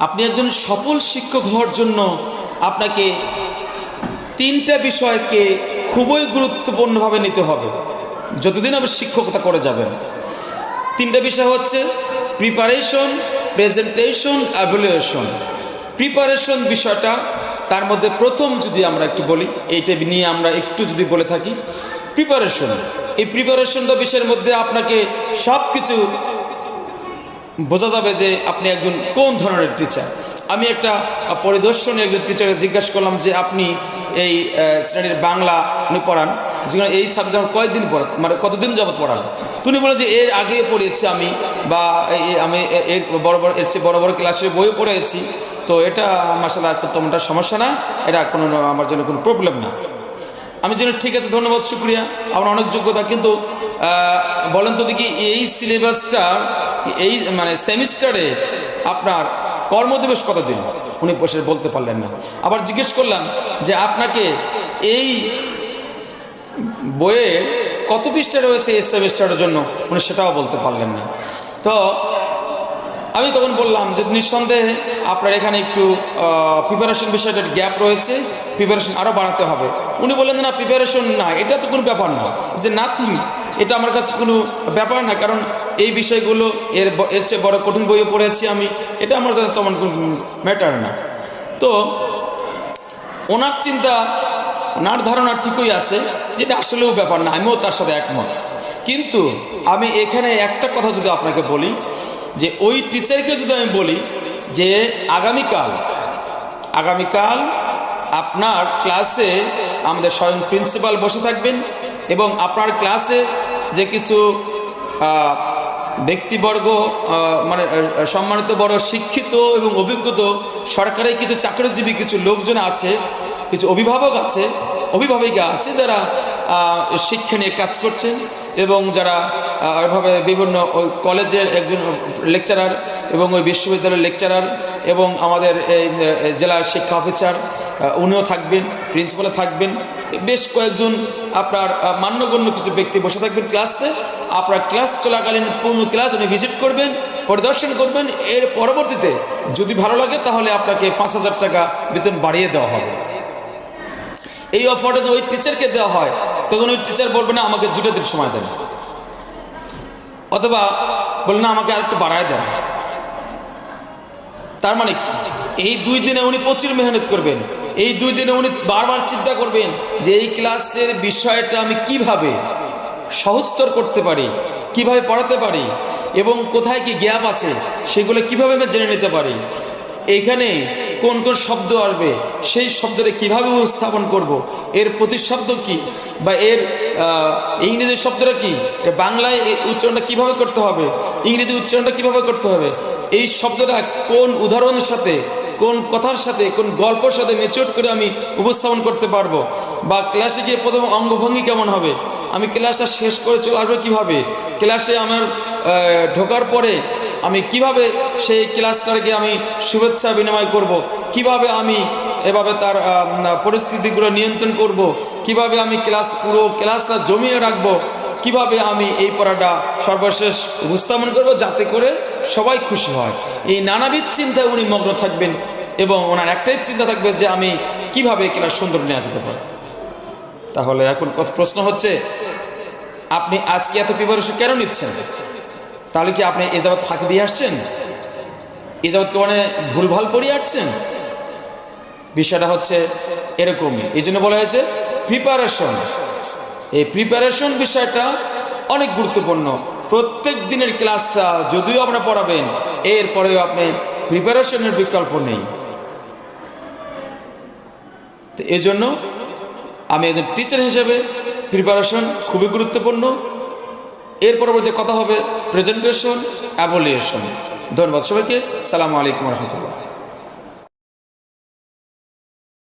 আপনি একজন সফল শিক্ষক হওয়ার জন্য আপনাকে তিনটা বিষয়কে খুবই গুরুত্বপূর্ণভাবে নিতে হবে যতদিন আপনি শিক্ষকতা করে যাবেন। তিনটা বিষয় হচ্ছে প্রিপারেশন, প্রেজেন্টেশন, এভালুয়েশন। প্রিপারেশন বিষয়টা, তার মধ্যে প্রথম যদি আমরা একটু বলি, এইটা নিয়ে আমরা একটু যদি বলে থাকি, প্রিপারেশন। এই প্রিপারেশনটা বিষয়ের মধ্যে আপনাকে সব কিছু বোঝা যাবে যে আপনি একজন কোন ধরনের টিচার। আমি একটা পরিদর্শনে একজন টিচারকে জিজ্ঞাসা করলাম যে আপনি এই শ্রেণীর বাংলা উনি পড়ান, যেখানে এই সাবজেক্ট কয়েকদিন পড়ান, মানে কতদিন যাবত পড়ান? তুমি বলে যে এর আগে পড়িয়েছি আমি, বা আমি এর এর চেয়ে বড় বড় ক্লাসের বইও পড়েছি, তো এটা মাশাআল্লাহ তেমনটা সমস্যা না, এটা কোনো আমার জন্য কোনো প্রবলেম না। আমি যেন ঠিক আছে, ধন্যবাদ, শুক্রিয়া, আমার অনেক যোগ্যতা, কিন্তু বলেন তো দেখি এই সিলেবাসটা এই মানে সেমিস্টারে আপনার কর্মদিবস কতদিন? উনি বসে বলতে পারলেন না। আবার জিজ্ঞেস করলাম যে আপনাকে এই বইয়ের কত পৃষ্ঠা রয়েছে এই সেমিস্টারের জন্য? উনি সেটাও বলতে পারলেন না। তো আমি তখন বললাম যে নিঃসন্দেহে আপনার এখানে একটু প্রিপারেশন বিষয়টার গ্যাপ রয়েছে, প্রিপারেশন আরও বাড়াতে হবে। উনি বললেন না, প্রিপারেশন না, এটা তো কোনো ব্যাপার না, যে নাথিং, এটা আমার কাছে কোনো ব্যাপার না, কারণ এই বিষয়গুলো এর চেয়ে বড় কঠিন বইও পড়েছি আমি, এটা আমার জন্য তেমন কোনো ম্যাটার না। তো ওনার চিন্তা, ওনার ধারণা ঠিকই আছে, যেটা আসলেও ব্যাপার না, আমিও তার সাথে একমত। কিন্তু আমি এখানে একটা কথা যদি আপনাকে বলি, যে ওই টিচারকে যদি আমি বলি যে আগামীকাল আপনার ক্লাসে আমাদের স্বয়ং প্রিন্সিপাল বসে থাকবেন, এবং আপনার ক্লাসে যে কিছু ব্যক্তিবর্গ, মানে সম্মানিত বড় শিক্ষিত এবং অভিজ্ঞত সরকারি কিছু চাকরিজীবী কিছু লোকজন আছে, কিছু অভিভাবিকা আছে যারা শিক্ষা নিয়ে কাজ করছেন, এবং যারা এভাবে বিভিন্ন ওই কলেজের একজন লেকচারার এবং ওই বিশ্ববিদ্যালয়ের লেকচারার এবং আমাদের এই জেলার শিক্ষা অফিসার উনিও থাকবেন, প্রিন্সিপালও থাকবেন, বেশ কয়েকজন আপনার মান্যগণ্য কিছু ব্যক্তি বসে থাকবেন ক্লাসে। আপনার ক্লাস চলাকালীন পূর্ণ ক্লাস উনি ভিজিট করবেন, পরিদর্শন করবেন। এর পরবর্তীতে যদি ভালো লাগে তাহলে আপনাকে 5,000 টাকা বেতন বাড়িয়ে দেওয়া হবে। এই অফারটা যে ওই টিচারকে দেওয়া হয়, তখন ওই টিচার বলবে না আমাকে 2টা দিন সময় দেন, অথবা বলবে না আমাকে আরেকটু বাড়ায় দেন। তার মানে কি, এই 2 দিনে উনি প্রচুর মেহনত করবেন, এই 2 দিনে উনি বারবার চিন্তা করবেন যে এই ক্লাসের বিষয়টা আমি কিভাবে সহজতর করতে পারি, কিভাবে পড়াতে পারি, এবং কোথায় কি গ্যাপ আছে সেগুলো কিভাবে আমি জেনে নিতে পারি, এইখানে কোন কোন শব্দ আসবে সেই শব্দটা কিভাবে উপস্থাপন করব, এর প্রতিশব্দ কি, বা এর ইংরেজি শব্দটা কি, বাংলায় উচ্চারণটা কিভাবে করতে হবে, ইংরেজি উচ্চারণটা কিভাবে করতে হবে, এই শব্দটা কোন উদাহরণের সাথে, কোন কথার সাথে, কোন গল্পের সাথে ম্যাচিউর করে আমি উপস্থাপন করতে পারবো, বা ক্লাসে গিয়ে প্রথম অঙ্গভঙ্গি কেমন হবে, আমি ক্লাসটা শেষ করে চলে আসবো কীভাবে, ক্লাসে আমার ঢোকার পরে আমি কিভাবে সেই ক্লাসটাকে আমি শুভেচ্ছা বিনিময় করব, কিভাবে আমি এভাবে তার পরিস্থিতিগুলো নিয়ন্ত্রণ করব, কিভাবে আমি পুরো ক্লাসটা জমিয়ে রাখবো, কিভাবে আমি এই পড়াটা সর্বশেষ উপস্থাপন করব যাতে করে সবাই খুশি হয়। এই নানাবিধ চিন্তায় উনি মগ্ন থাকবেন, এবং ওনার একটাই চিন্তা থাকবে যে আমি কিভাবে ক্লাস সুন্দর নিয়ে যেতে পারি। তাহলে এখন প্রশ্ন হচ্ছে, আপনি আজকে এত প্রিপারেশন কেন নিচ্ছেন? তাহলে কি আপনি এ যাবৎ ফাঁকি দিয়ে আসছেন? এ যাবৎ মানে ভুলভাল পড়িয়ে আসছেন? বিষয়টা হচ্ছে এরকমই। এই জন্য বলা হয়েছে প্রিপারেশন। এই প্রিপারেশন বিষয়টা অনেক গুরুত্বপূর্ণ। প্রত্যেক দিনের ক্লাসটা যদিও আপনারা পড়াবেন, এরপরেও আপনি প্রিপারেশনের বিকল্প নেই। তো এই জন্য আমি একজন টিচার হিসেবে প্রিপারেশন খুবই গুরুত্বপূর্ণ। এর পরবর্তী কথা হবে প্রেজেন্টেশন, এভালুয়েশন। ধন্যবাদ সবাইকে। আসসালামু আলাইকুম রহমতুল্লাহ।